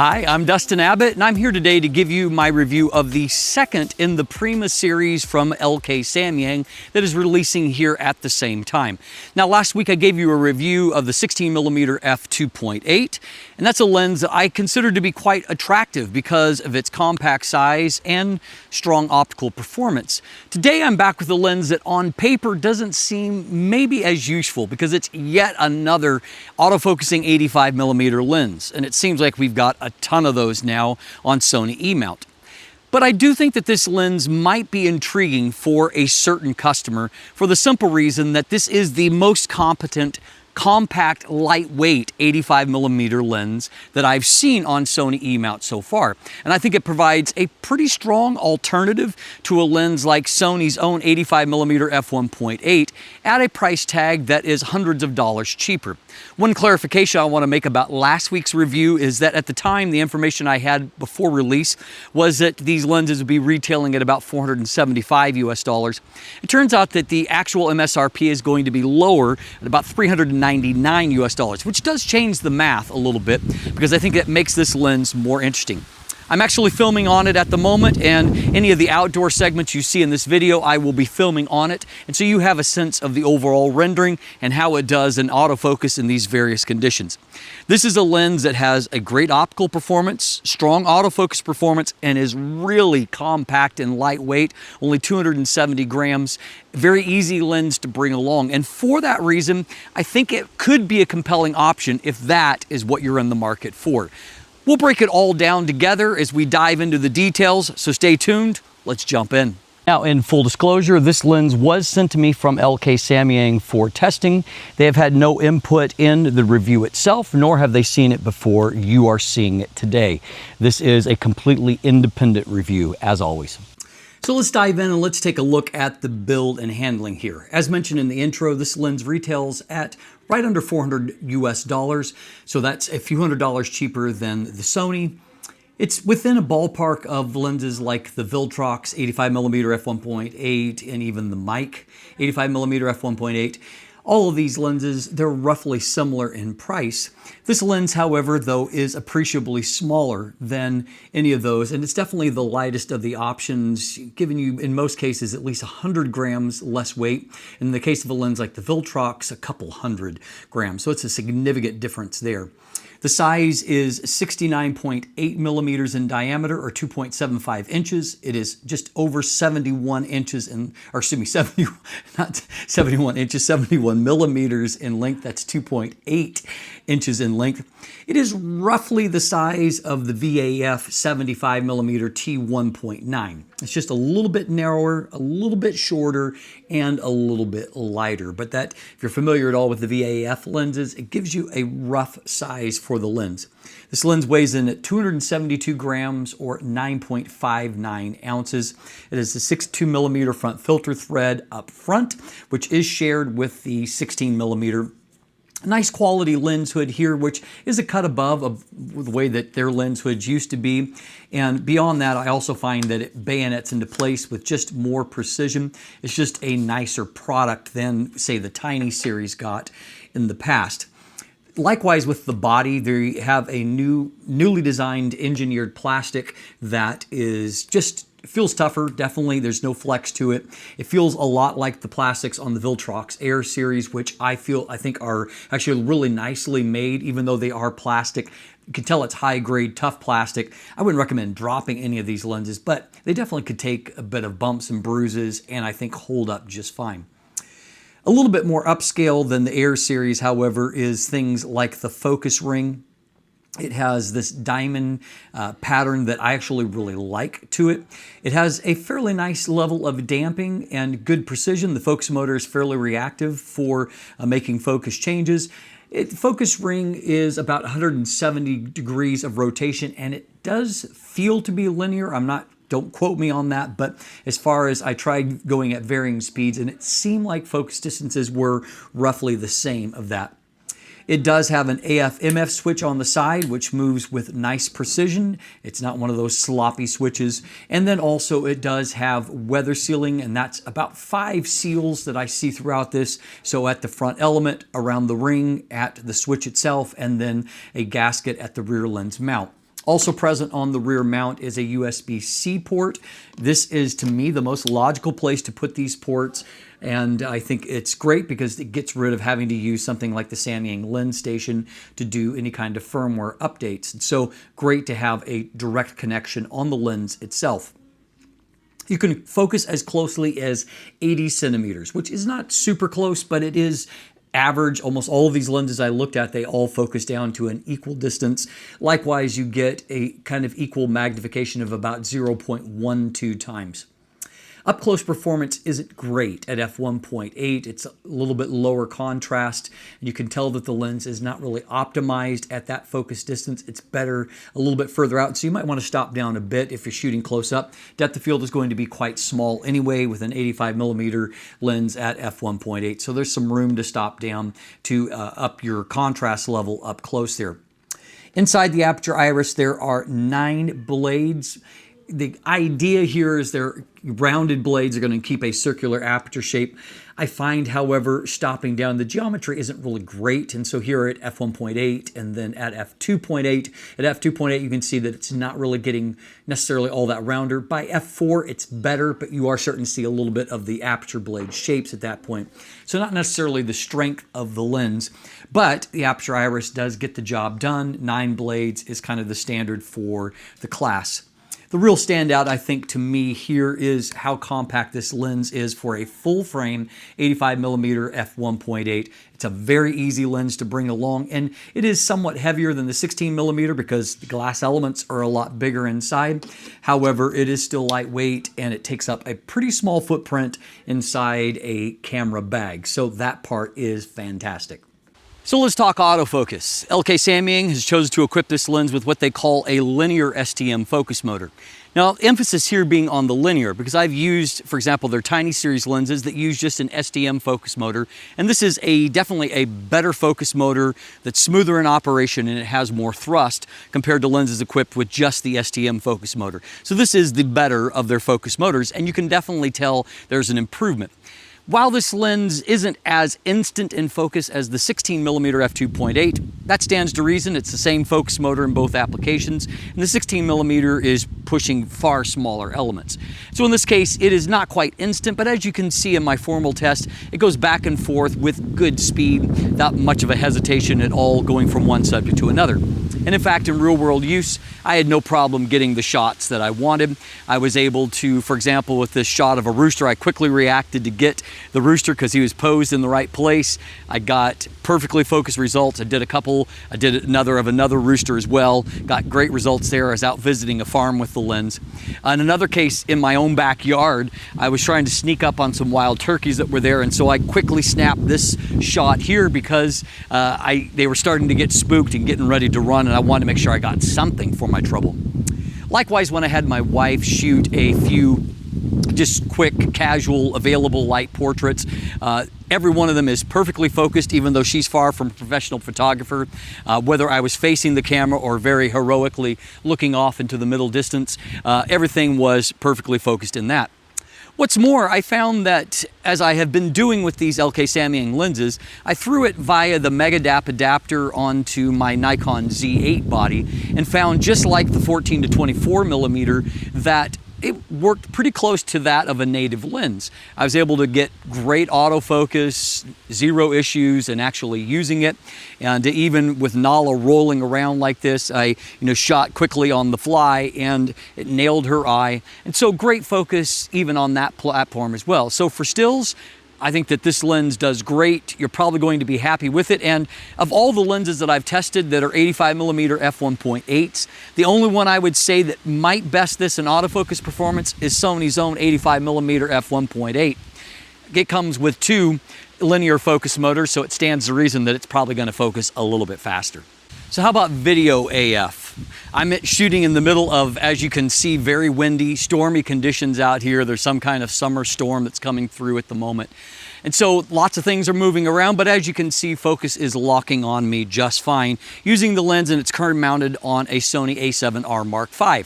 Hi, I'm Dustin Abbott, and I'm here today to give you my review of the second in the Prima series from LK Samyang that is releasing here at the same time. Now, last week I gave you a review of the 16mm F2.8, and that's a lens that I consider to be quite attractive because of its compact size and strong optical performance. Today I'm back with a lens that on paper doesn't seem maybe as useful because it's yet another autofocusing 85mm lens, and it seems like we've got a ton of those now on Sony E-mount. But I do think that this lens might be intriguing for a certain customer for the simple reason that this is the most competent, compact, lightweight 85mm lens that I've seen on Sony E-mount so far. And I think it provides a pretty strong alternative to a lens like Sony's own 85mm F1.8 at a price tag that is hundreds of dollars cheaper. One clarification I want to make about last week's review is that at the time, the information I had before release was that these lenses would be retailing at about 475 US dollars. It turns out that the actual MSRP is going to be lower at about 399 US dollars, which does change the math a little bit because I think it makes this lens more interesting. I'm actually filming on it at the moment, and any of the outdoor segments you see in this video, I will be filming on it. And so you have a sense of the overall rendering and how it does in autofocus in these various conditions. This is a lens that has a great optical performance, strong autofocus performance, and is really compact and lightweight, only 270 grams. Very easy lens to bring along. And for that reason, I think it could be a compelling option if that is what you're in the market for. We'll break it all down together as we dive into the details, so stay tuned. Let's jump in. Now, in full disclosure, this lens was sent to me from LK Samyang for testing. They have had no input in the review itself, nor have they seen it before you are seeing it today. This is a completely independent review, as always. So let's dive in and let's take a look at the build and handling here. As mentioned in the intro, this lens retails at right under 400 US dollars. So that's a few $100s cheaper than the Sony. It's within a ballpark of lenses like the Viltrox 85mm F1.8 and even the Mic 85mm F1.8. All of these lenses, they're roughly similar in price. This lens, however, though, is appreciably smaller than any of those, and it's definitely the lightest of the options, giving you, in most cases, at least 100 grams less weight. In the case of a lens like the Viltrox, a couple hundred grams, so it's a significant difference there. The size is 69.8 millimeters in diameter, or 2.75 inches. It is just over 71 inches in, or excuse me, 71 millimeters in length. That's 2.8 inches in length. It is roughly the size of the VAF 75mm T1.9. It's just a little bit narrower, a little bit shorter, and a little bit lighter. But that, if you're familiar at all with the VAF lenses, it gives you a rough size for the lens. This lens weighs in at 272 grams or 9.59 ounces. It is a 6.2mm front filter thread up front, which is shared with the 16mm. Nice quality lens hood here, which is a cut above of the way that their lens hoods used to be. And beyond that, I also find that it bayonets into place with just more precision. It's just a nicer product than, say, the Tiny series got in the past. Likewise with the body, they have a newly designed engineered plastic that is just feels tougher, definitely. There's no flex to it. It feels a lot like the plastics on the Viltrox Air series, which I think are actually really nicely made, even though they are plastic. You can tell it's high-grade, tough plastic. I wouldn't recommend dropping any of these lenses, but they definitely could take a bit of bumps and bruises and I think hold up just fine. A little bit more upscale than the Air series, however, is things like the focus ring. It has this diamond pattern that I actually really like to it. It has a fairly nice level of damping and good precision. The focus motor is fairly reactive for making focus changes. The focus ring is about 170 degrees of rotation, and it does feel to be linear. Don't quote me on that, but as far as I tried going at varying speeds, and it seemed like focus distances were roughly the same of that. It does have an AF/MF switch on the side, which moves with nice precision. It's not one of those sloppy switches. And then also it does have weather sealing, and that's about 5 seals that I see throughout this. So at the front element, around the ring, at the switch itself, and then a gasket at the rear lens mount. Also present on the rear mount is a USB-C port. This is, to me, the most logical place to put these ports, and I think it's great because it gets rid of having to use something like the Samyang lens station to do any kind of firmware updates. And so great to have a direct connection on the lens itself. You can focus as closely as 80 centimeters, which is not super close, but it is average. Almost all of these lenses I looked at, they all focus down to an equal distance. Likewise, you get a kind of equal magnification of about 0.12 times. Up close performance isn't great at f1.8. It's a little bit lower contrast, and you can tell that the lens is not really optimized at that focus distance. It's better a little bit further out, so you might want to stop down a bit if you're shooting close up. Depth of field is going to be quite small anyway with an 85mm lens at f1.8, so there's some room to stop down to up your contrast level up close there. Inside the aperture iris, there are 9 blades. The idea here is they're rounded blades are going to keep a circular aperture shape. I find, however, stopping down, the geometry isn't really great. And so here at f1.8 and then at f2.8, at f2.8 you can see that it's not really getting necessarily all that rounder. By f4 it's better, but you are starting to see a little bit of the aperture blade shapes at that point. So not necessarily the strength of the lens, but the aperture iris does get the job done. 9 blades is kind of the standard for the class. The real standout, I think, to me here is how compact this lens is for a full frame 85mm f1.8. It's a very easy lens to bring along, and it is somewhat heavier than the 16mm because the glass elements are a lot bigger inside. However, it is still lightweight, and it takes up a pretty small footprint inside a camera bag. So that part is fantastic. So let's talk autofocus. LK Samyang has chosen to equip this lens with what they call a linear STM focus motor. Now, emphasis here being on the linear, because I've used, for example, their tiny series lenses that use just an STM focus motor, and this is definitely a better focus motor that's smoother in operation and it has more thrust compared to lenses equipped with just the STM focus motor. So this is the better of their focus motors, and you can definitely tell there's an improvement. While this lens isn't as instant in focus as the 16mm f2.8, that stands to reason. It's the same focus motor in both applications, and the 16mm is pushing far smaller elements. So in this case, it is not quite instant, but as you can see in my formal test, it goes back and forth with good speed, without much of a hesitation at all going from one subject to another. And in fact, in real world use, I had no problem getting the shots that I wanted. I was able to, for example, with this shot of a rooster, I quickly reacted to get the rooster because he was posed in the right place. I got perfectly focused results. I did another of another rooster as well. Got great results there. I was out visiting a farm with the lens. In another case, in my own backyard, I was trying to sneak up on some wild turkeys that were there, and so I quickly snapped this shot here because they were starting to get spooked and getting ready to run, and I wanted to make sure I got something for my trouble. Likewise, when I had my wife shoot a few just quick, casual, available light portraits, every one of them is perfectly focused, even though she's far from a professional photographer. Whether I was facing the camera or very heroically looking off into the middle distance, everything was perfectly focused in that. What's more, I found that, as I have been doing with these LK Samyang lenses, I threw it via the Megadap adapter onto my Nikon Z8 body and found, just like the 14 to 24mm, that it worked pretty close to that of a native lens. I was able to get great autofocus, 0 issues, and actually using it. And even with Nala rolling around like this, I shot quickly on the fly and it nailed her eye. And so great focus even on that platform as well. So for stills, I think that this lens does great. You're probably going to be happy with it. And of all the lenses that I've tested that are 85mm f1.8s, the only one I would say that might best this in autofocus performance is Sony's own 85mm f1.8. It comes with 2 linear focus motors, so it stands to reason that it's probably going to focus a little bit faster. So how about video AF? I'm shooting in the middle of, as you can see, very windy, stormy conditions out here. There's some kind of summer storm that's coming through at the moment. And so lots of things are moving around, but as you can see, focus is locking on me just fine using the lens, and it's currently mounted on a Sony a7R Mark V.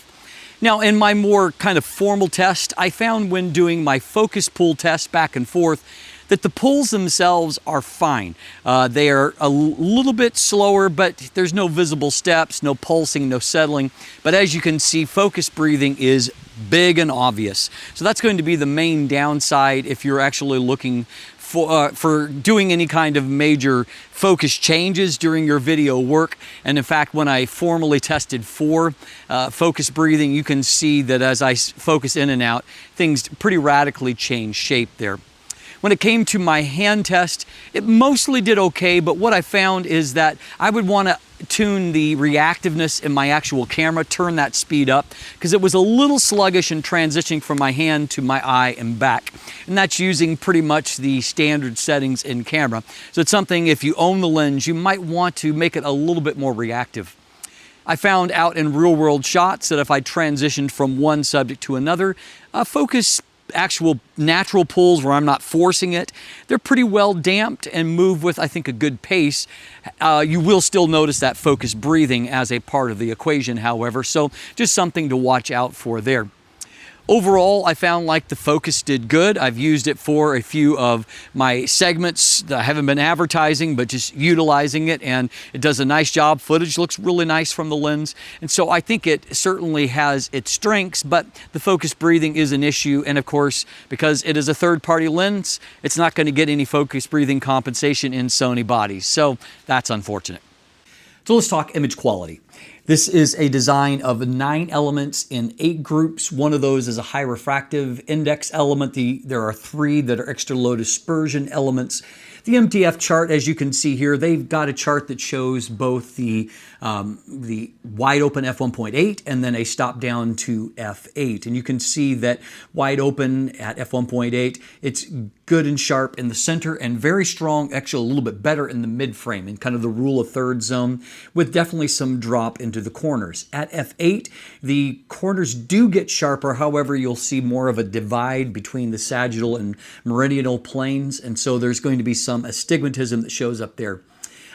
Now, in my more kind of formal test, I found when doing my focus pull test back and forth that the pulls themselves are fine. They are a little bit slower, but there's no visible steps, no pulsing, no settling. But as you can see, focus breathing is big and obvious. So that's going to be the main downside if you're actually looking for doing any kind of major focus changes during your video work. And in fact, when I formally tested for focus breathing, you can see that as I focus in and out, things pretty radically change shape there. When it came to my hand test, it mostly did okay, but what I found is that I would want to tune the reactiveness in my actual camera, turn that speed up, because it was a little sluggish in transitioning from my hand to my eye and back. And that's using pretty much the standard settings in camera. So it's something, if you own the lens, you might want to make it a little bit more reactive. I found out in real world shots that if I transitioned from one subject to another, focus actual natural pulls where I'm not forcing it, they're pretty well damped and move with, I think, a good pace. You will still notice that focus breathing as a part of the equation, however, so just something to watch out for there. Overall, I found like the focus did good. I've used it for a few of my segments that I haven't been advertising, but just utilizing it, and it does a nice job. Footage looks really nice from the lens. And so I think it certainly has its strengths, but the focus breathing is an issue. And of course, because it is a third-party lens, it's not going to get any focus breathing compensation in Sony bodies. So that's unfortunate. So let's talk image quality. This is a design of 9 elements in 8 groups. One of those is a high refractive index element. There are 3 that are extra low dispersion elements. The MTF chart, as you can see here, they've got a chart that shows both the wide open f1.8 and then a stop down to f8. And you can see that wide open at f1.8, it's good and sharp in the center and very strong, actually a little bit better in the mid frame in kind of the rule of thirds zone, with definitely some drop into the corners. At f8, the corners do get sharper. However, you'll see more of a divide between the sagittal and meridional planes. And so there's going to be some astigmatism that shows up there.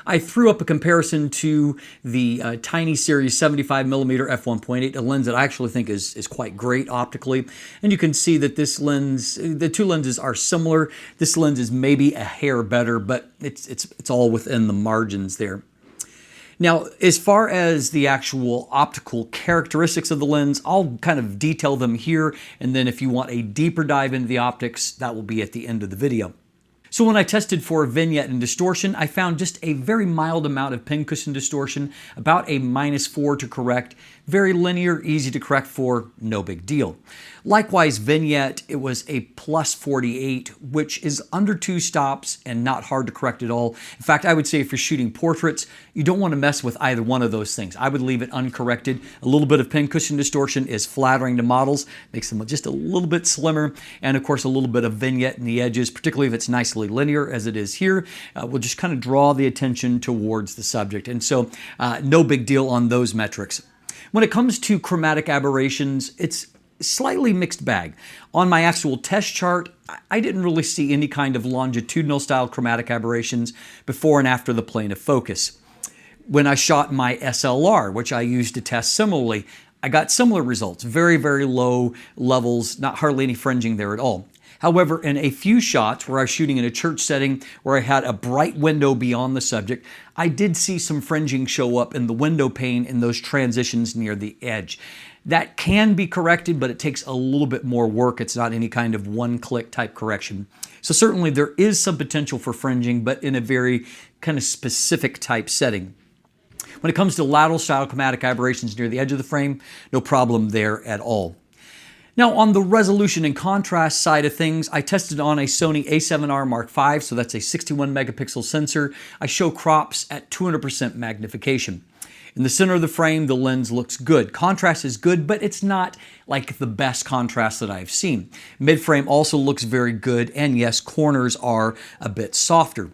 I threw up a comparison to the tiny series 75mm f1.8, a lens that I actually think is quite great optically. And you can see that this lens, the 2 lenses are similar. This lens is maybe a hair better, but it's all within the margins there. Now, as far as the actual optical characteristics of the lens, I'll kind of detail them here. And then if you want a deeper dive into the optics, that will be at the end of the video. So when I tested for vignette and distortion, I found just a very mild amount of pincushion distortion, about a -4 to correct. Very linear, easy to correct for, no big deal. Likewise, vignette, it was a +48, which is under 2 stops and not hard to correct at all. In fact, I would say if you're shooting portraits, you don't want to mess with either one of those things. I would leave it uncorrected. A little bit of pincushion distortion is flattering to models, makes them just a little bit slimmer, and of course a little bit of vignette in the edges, particularly if it's nicely linear as it is here, will just kind of draw the attention towards the subject. And so no big deal on those metrics. When it comes to chromatic aberrations, it's slightly mixed bag. On my actual test chart, I didn't really see any kind of longitudinal style chromatic aberrations before and after the plane of focus. When I shot my SLR, which I used to test similarly, I got similar results, very, very low levels, not hardly any fringing there at all. However, in a few shots where I was shooting in a church setting where I had a bright window beyond the subject, I did see some fringing show up in the window pane in those transitions near the edge. That can be corrected, but it takes a little bit more work. It's not any kind of one-click type correction. So certainly there is some potential for fringing, but in a very kind of specific type setting. When it comes to lateral style chromatic aberrations near the edge of the frame, no problem there at all. Now, on the resolution and contrast side of things, I tested on a Sony a7R Mark V, so that's a 61 megapixel sensor. I show crops at 200% magnification. In the center of the frame, the lens looks good. Contrast is good, but it's not like the best contrast that I've seen. Mid-frame also looks very good, and yes, corners are a bit softer.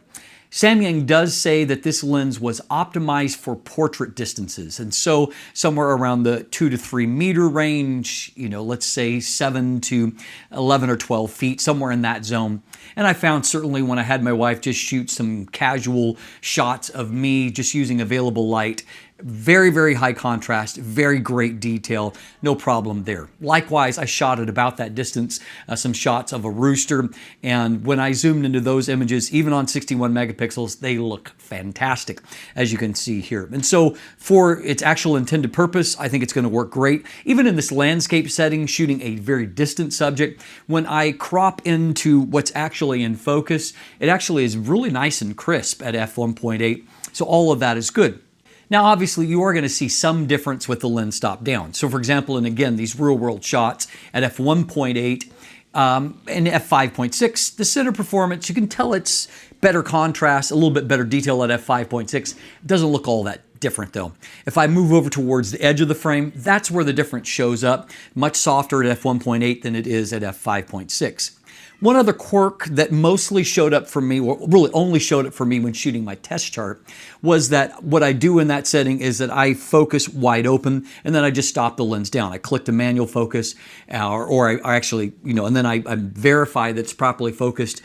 Samyang does say that this lens was optimized for portrait distances, and so somewhere around the 2 to 3 meter range, let's say 7 to 11 or 12 feet, somewhere in that zone. And I found certainly when I had my wife just shoot some casual shots of me just using available light, Very, very high contrast, very great detail, no problem there. Likewise, I shot at about that distance, some shots of a rooster, and when I zoomed into those images, even on 61 megapixels, they look fantastic, as you can see here. And so for its actual intended purpose, I think it's going to work great. Even in this landscape setting, shooting a very distant subject, when I crop into what's actually in focus, it actually is really nice and crisp at f1.8, so all of that is good. Now, obviously, you are going to see some difference with the lens stop down. So, for example, and again, these real-world shots at f1.8 and f5.6, the center performance, you can tell it's better contrast, a little bit better detail at f5.6. It doesn't look all that different, though. If I move over towards the edge of the frame, that's where the difference shows up. Much softer at f1.8 than it is at f5.6. One other quirk that mostly showed up for me, or really only showed up for me when shooting my test chart, was that what I do in that setting is that I focus wide open and then I just stop the lens down. I click the manual focus or I actually, and then I verify that it's properly focused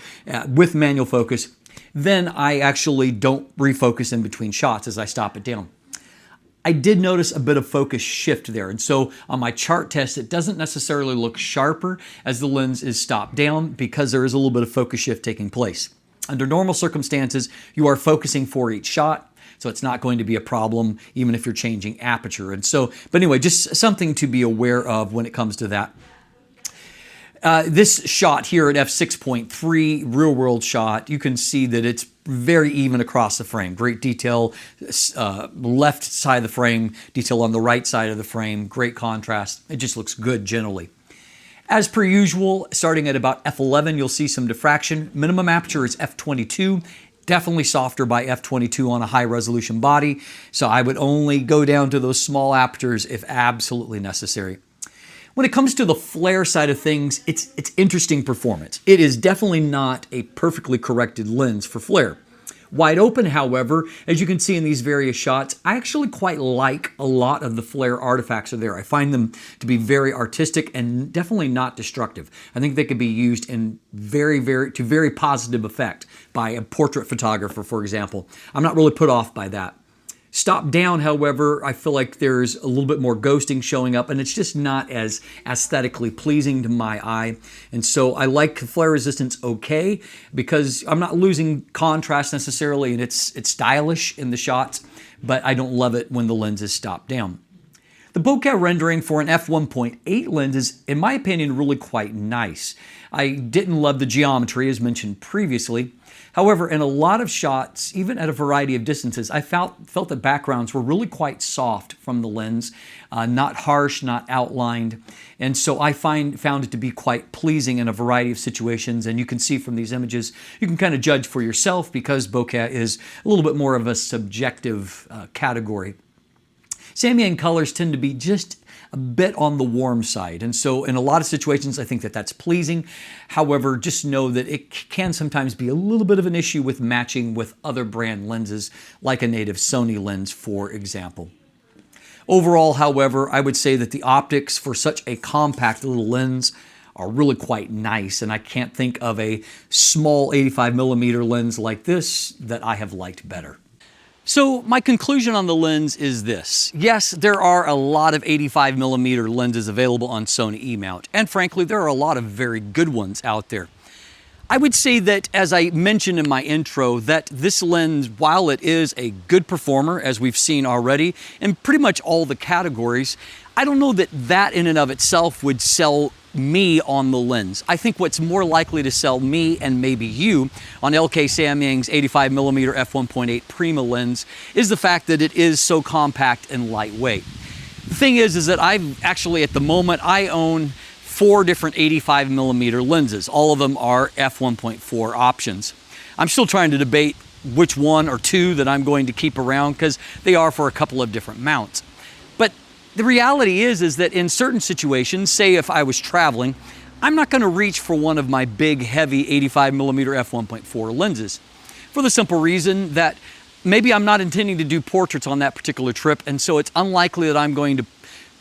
with manual focus. Then I actually don't refocus in between shots as I stop it down. I did notice a bit of focus shift there, and so on my chart test, it doesn't necessarily look sharper as the lens is stopped down because there is a little bit of focus shift taking place. Under normal circumstances, you are focusing for each shot, so it's not going to be a problem even if you're changing aperture. And so, but anyway, just something to be aware of when it comes to that. This shot here at f6.3, real world shot, you can see that it's very even across the frame. Great detail, left side of the frame, detail on the right side of the frame, great contrast. It just looks good generally. As per usual, starting at about f11, you'll see some diffraction. Minimum aperture is f22. Definitely softer by f22 on a high resolution body. So I would only go down to those small apertures if absolutely necessary. When it comes to the flare side of things, it's interesting performance. It is definitely not a perfectly corrected lens for flare. Wide open, however, as you can see in these various shots, I actually quite like a lot of the flare artifacts are there. I find them to be very artistic and definitely not destructive. I think they could be used in to very positive effect by a portrait photographer, for example. I'm not really put off by that. Stop down, however, I feel like there's a little bit more ghosting showing up and it's just not as aesthetically pleasing to my eye. And so I like flare resistance okay because I'm not losing contrast necessarily and it's stylish in the shots, but I don't love it when the lens is stopped down. The bokeh rendering for an f1.8 lens is, in my opinion, really quite nice. I didn't love the geometry as mentioned previously. However, in a lot of shots, even at a variety of distances, I felt that backgrounds were really quite soft from the lens, not harsh, not outlined. And so I found it to be quite pleasing in a variety of situations. And you can see from these images, you can kind of judge for yourself because bokeh is a little bit more of a subjective category. Samyang colors tend to be just a bit on the warm side. And so in a lot of situations, I think that that's pleasing. However, just know that it can sometimes be a little bit of an issue with matching with other brand lenses, like a native Sony lens, for example. Overall, however, I would say that the optics for such a compact little lens are really quite nice. And I can't think of a small 85mm lens like this that I have liked better. So my conclusion on the lens is this. Yes, there are a lot of 85mm lenses available on Sony E-mount, and frankly, there are a lot of very good ones out there. I would say that, as I mentioned in my intro, that this lens, while it is a good performer, as we've seen already, in pretty much all the categories, I don't know that that in and of itself would sell me on the lens. I think what's more likely to sell me and maybe you on LK Samyang's 85mm f1.8 Prima lens is the fact that it is so compact and lightweight. The thing is that I've actually, at the moment, I own 4 different 85mm lenses. All of them are f1.4 options. I'm still trying to debate which one or two that I'm going to keep around because they are for a couple of different mounts. But the reality is that in certain situations, say if I was traveling, I'm not going to reach for one of my big, heavy 85mm f1.4 lenses for the simple reason that maybe I'm not intending to do portraits on that particular trip, and so it's unlikely that I'm going to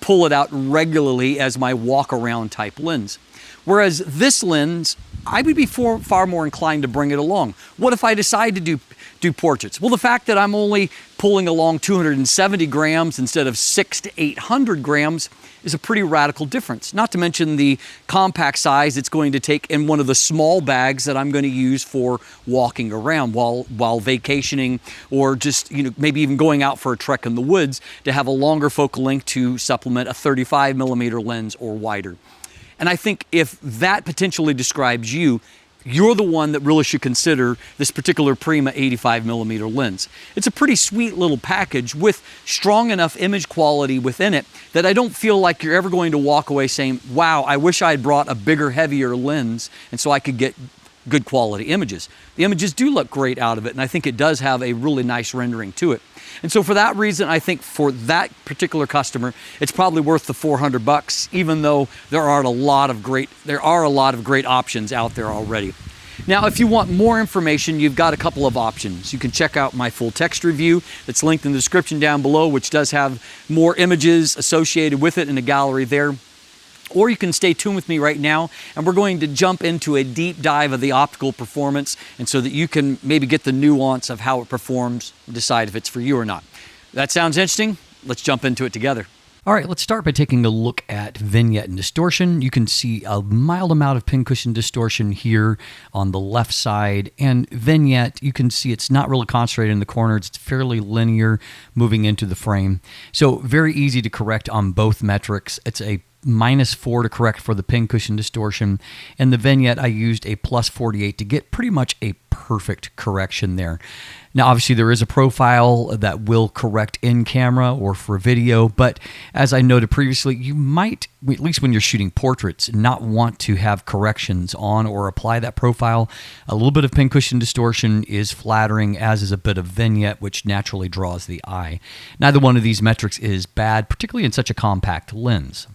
pull it out regularly as my walk-around type lens. Whereas this lens, I would be far more inclined to bring it along. What if I decide to do portraits? Well, the fact that I'm only pulling along 270 grams instead of 600 to 800 grams is a pretty radical difference. Not to mention the compact size it's going to take in one of the small bags that I'm going to use for walking around while vacationing, or just, you know, maybe even going out for a trek in the woods, to have a longer focal length to supplement a 35mm lens or wider. And I think if that potentially describes you, you're the one that really should consider this particular Prima 85mm lens. It's a pretty sweet little package with strong enough image quality within it that I don't feel like you're ever going to walk away saying, wow, I wish I had brought a bigger, heavier lens and so I could get good quality images. The images do look great out of it, and I think it does have a really nice rendering to it. And so for that reason, I think for that particular customer, it's probably worth the $400, even though there are a lot of great options out there already. Now, if you want more information, you've got a couple of options. You can check out my full text review that's linked in the description down below, which does have more images associated with it in a gallery there. Or you can stay tuned with me right now, and we're going to jump into a deep dive of the optical performance, and so that you can maybe get the nuance of how it performs and decide if it's for you or not. That sounds interesting? Let's jump into it together. All right, let's start by taking a look at vignette and distortion. You can see a mild amount of pincushion distortion here on the left side, and vignette, you can see it's not really concentrated in the corners. It's fairly linear moving into the frame. So very easy to correct on both metrics. It's a -4 to correct for the pincushion distortion, and the vignette I used a +48 to get pretty much a perfect correction there. Now obviously there is a profile that will correct in camera or for video, but as I noted previously, you might, at least when you're shooting portraits, not want to have corrections on or apply that profile. A little bit of pincushion distortion is flattering, as is a bit of vignette, which naturally draws the eye. Neither one of these metrics is bad, particularly in such a compact lens.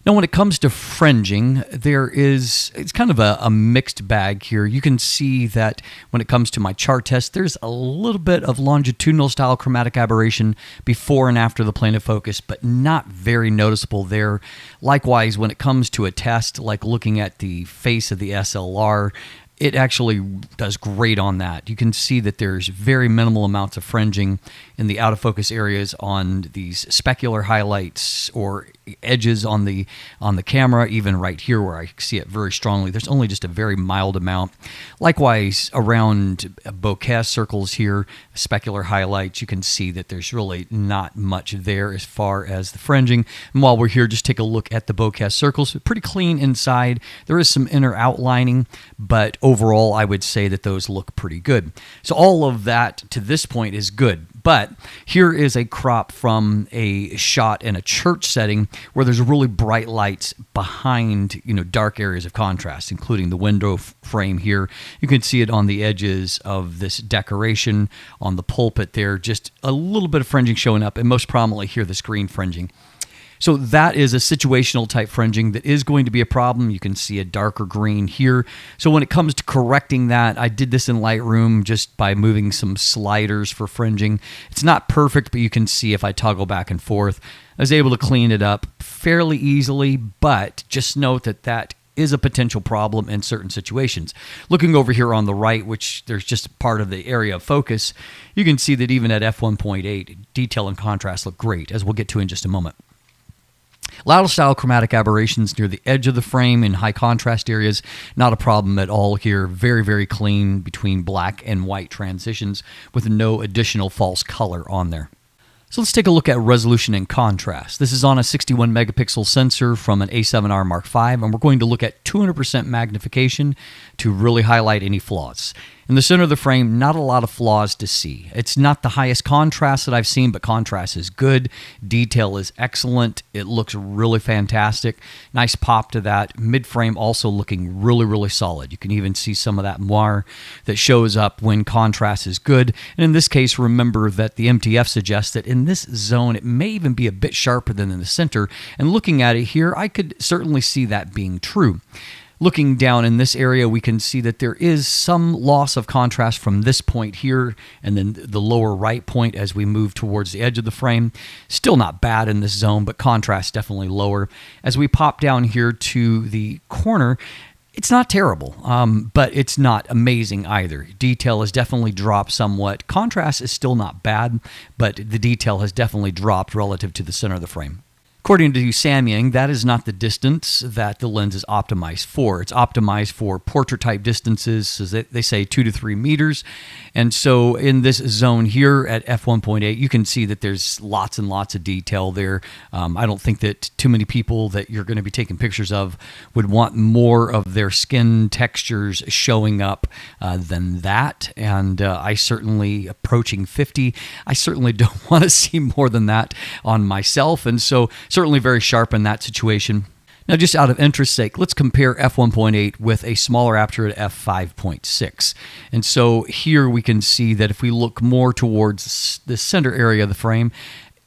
Now, when it comes to fringing, it's kind of a mixed bag here. You can see that when it comes to my chart test, there's a little bit of longitudinal style chromatic aberration before and after the plane of focus, but not very noticeable there. Likewise, when it comes to a test, like looking at the face of the SLR, it actually does great on that. You can see that there's very minimal amounts of fringing in the out of focus areas on these specular highlights or edges on the camera, even right here where I see it very strongly. There's only just a very mild amount. Likewise, around bokeh circles here, specular highlights, you can see that there's really not much there as far as the fringing. And while we're here, just take a look at the bokeh circles. Pretty clean inside. There is some inner outlining, but overall, I would say that those look pretty good. So all of that to this point is good. But here is a crop from a shot in a church setting where there's really bright lights behind, dark areas of contrast, including the window frame here. You can see it on the edges of this decoration, on the pulpit there, just a little bit of fringing showing up, and most prominently here, the screen fringing. So that is a situational type fringing that is going to be a problem. You can see a darker green here. So when it comes to correcting that, I did this in Lightroom just by moving some sliders for fringing. It's not perfect, but you can see if I toggle back and forth, I was able to clean it up fairly easily, but just note that that is a potential problem in certain situations. Looking over here on the right, which there's just part of the area of focus, you can see that even at f1.8, detail and contrast look great, as we'll get to in just a moment. Loud style chromatic aberrations near the edge of the frame in high contrast areas, not a problem at all here. Very, very clean between black and white transitions with no additional false color on there. So let's take a look at resolution and contrast. This is on a 61 megapixel sensor from an A7R Mark V, and we're going to look at 200% magnification to really highlight any flaws. In the center of the frame, not a lot of flaws to see. It's not the highest contrast that I've seen, but contrast is good. Detail is excellent. It looks really fantastic. Nice pop to that. Mid-frame also looking really, really solid. You can even see some of that moire that shows up when contrast is good. And in this case, remember that the MTF suggests that in this zone, it may even be a bit sharper than in the center. And looking at it here, I could certainly see that being true. Looking down in this area, we can see that there is some loss of contrast from this point here and then the lower right point as we move towards the edge of the frame. Still not bad in this zone, but contrast definitely lower. As we pop down here to the corner, It's not terrible, but it's not amazing either. Detail has definitely dropped somewhat. Contrast is still not bad, but the detail has definitely dropped relative to the center of the frame. According to Samyang, that is not the distance that the lens is optimized for. It's optimized for portrait-type distances, so they say 2 to 3 meters. And so in this zone here at f1.8, you can see that there's lots and lots of detail there. I don't think that too many people that you're going to be taking pictures of would want more of their skin textures showing up than that. And I certainly, approaching 50, I certainly don't want to see more than that on myself. And so certainly very sharp in that situation. Now, just out of interest's sake, let's compare f1.8 with a smaller aperture at f5.6. And so here we can see that if we look more towards the center area of the frame,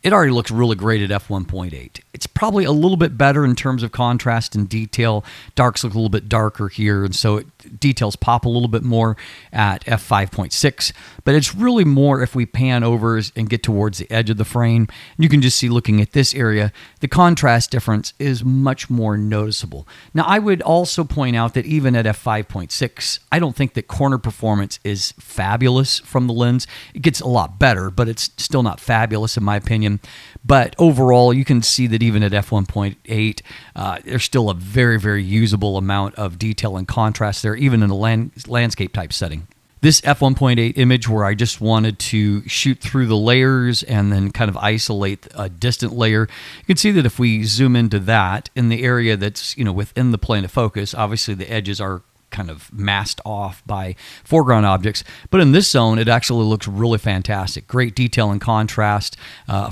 it already looks really great at f1.8. It's probably a little bit better in terms of contrast and detail. Darks look a little bit darker here, and so details pop a little bit more at f5.6. But it's really more if we pan over and get towards the edge of the frame. You can just see, looking at this area, the contrast difference is much more noticeable. Now, I would also point out that even at f5.6, I don't think that corner performance is fabulous from the lens. It gets a lot better, but it's still not fabulous in my opinion. But overall, you can see that even at f1.8, there's still a very, very usable amount of detail and contrast there, even in a landscape type setting. This f1.8 image where I just wanted to shoot through the layers and then kind of isolate a distant layer, you can see that if we zoom into that, in the area that's within the plane of focus, obviously the edges are kind of masked off by foreground objects. But in this zone, it actually looks really fantastic. Great detail and contrast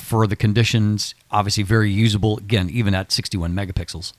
for the conditions. Obviously very usable, again, even at 61 megapixels.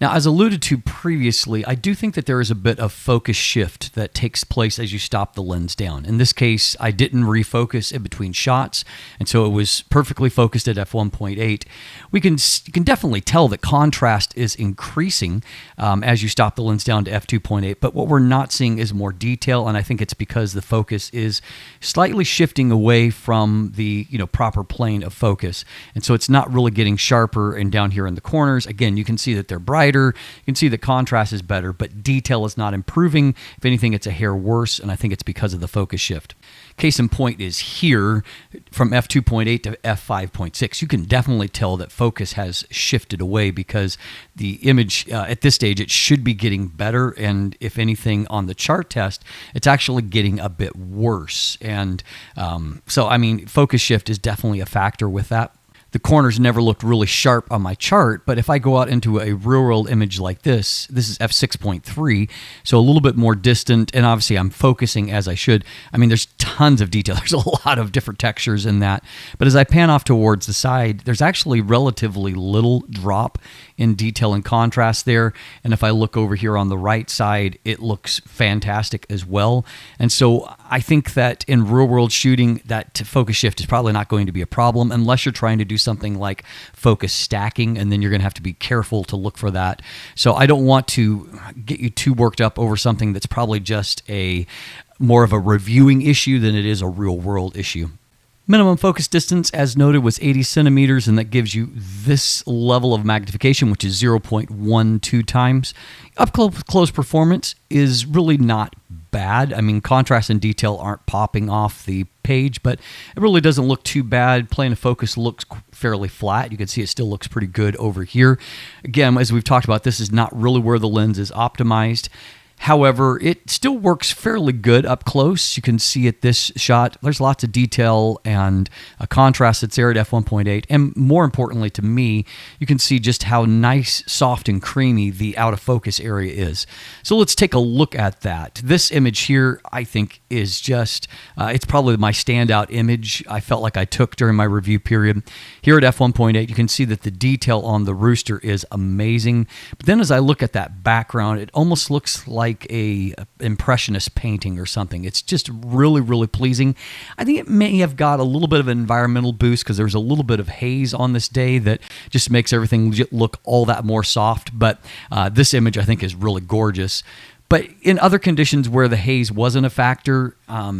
Now, as alluded to previously, I do think that there is a bit of focus shift that takes place as you stop the lens down. In this case, I didn't refocus in between shots, and so it was perfectly focused at f1.8. You can definitely tell that contrast is increasing as you stop the lens down to f2.8, but what we're not seeing is more detail, and I think it's because the focus is slightly shifting away from the proper plane of focus, and so it's not really getting sharper. And down here in the corners, again, you can see that they're brighter. You can see the contrast is better, but detail is not improving. If anything, it's a hair worse, and I think it's because of the focus shift. Case in point is here, from f2.8 to f5.6. You can definitely tell that focus has shifted away because the image, at this stage, it should be getting better, and if anything, on the chart test, it's actually getting a bit worse. And so, I mean, focus shift is definitely a factor with that. The corners never looked really sharp on my chart, but if I go out into a real-world image like this is f6.3, so a little bit more distant, and obviously I'm focusing as I should. I mean, there's tons of detail. There's a lot of different textures in that. But as I pan off towards the side, there's actually relatively little drop in detail and contrast there. And if I look over here on the right side, it looks fantastic as well. And so I think that in real-world shooting, that focus shift is probably not going to be a problem unless you're trying to do something like focus stacking, and then you're going to have to be careful to look for that. So I don't want to get you too worked up over something that's probably just more of a reviewing issue than it is a real-world issue. Minimum focus distance, as noted, was 80 centimeters, and that gives you this level of magnification, which is 0.12 times. Up close performance is really not bad. I mean, contrast and detail aren't popping off the page, but it really doesn't look too bad. Plane of focus looks fairly flat. You can see it still looks pretty good over here. Again, as we've talked about, this is not really where the lens is optimized. However, it still works fairly good up close. You can see at this shot, there's lots of detail and a contrast that's there at f1.8. And more importantly to me, you can see just how nice, soft, and creamy the out of focus area is. So let's take a look at that. This image here, I think, is just, it's probably my standout image I felt like I took during my review period. Here at f1.8, you can see that the detail on the rooster is amazing. But then as I look at that background, it almost looks like a impressionist painting or something. It's just really, really pleasing. I think it may have got a little bit of an environmental boost because there's a little bit of haze on this day that just makes everything look all that more soft. But this image, I think, is really gorgeous. But in other conditions where the haze wasn't a factor,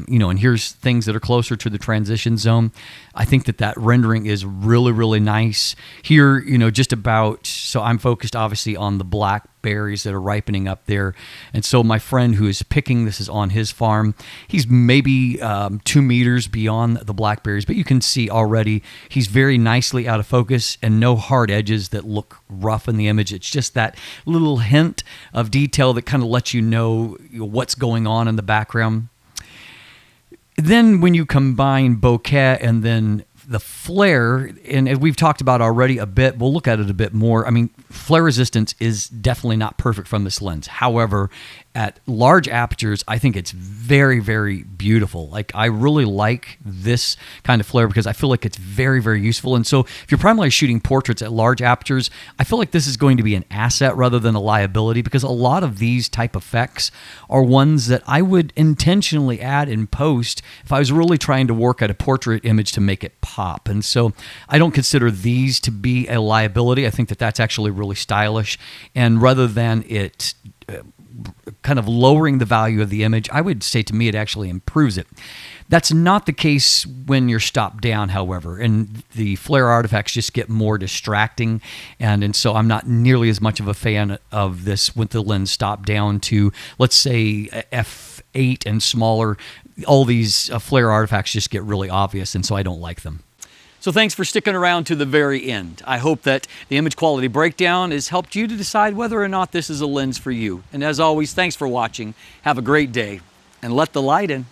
you know, and here's things that are closer to the transition zone. I think that rendering is really, really nice. Here, you know, just about, so I'm focused obviously on the blackberries that are ripening up there. And so my friend who is picking, this is on his farm, he's maybe 2 meters beyond the blackberries, but you can see already he's very nicely out of focus and no hard edges that look rough in the image. It's just that little hint of detail that kind of lets you know what's going on in the background. Then when you combine bokeh and then the flare, and as we've talked about already a bit, we'll look at it a bit more. I mean, flare resistance is definitely not perfect from this lens. However, at large apertures, I think it's very, very beautiful. Like, I really like this kind of flare because I feel like it's very, very useful. And so if you're primarily shooting portraits at large apertures, I feel like this is going to be an asset rather than a liability, because a lot of these type effects are ones that I would intentionally add in post if I was really trying to work at a portrait image to make it pop. And so I don't consider these to be a liability. I think that that's actually really stylish. And rather than it kind of lowering the value of the image, I would say to me it actually improves it. That's not the case when you're stopped down, however, and the flare artifacts just get more distracting, and so I'm not nearly as much of a fan of this with the lens stopped down to, let's say, f8 and smaller. All these flare artifacts just get really obvious, and so I don't like them. So thanks for sticking around to the very end. I hope that the image quality breakdown has helped you to decide whether or not this is a lens for you. And as always, thanks for watching. Have a great day, and let the light in.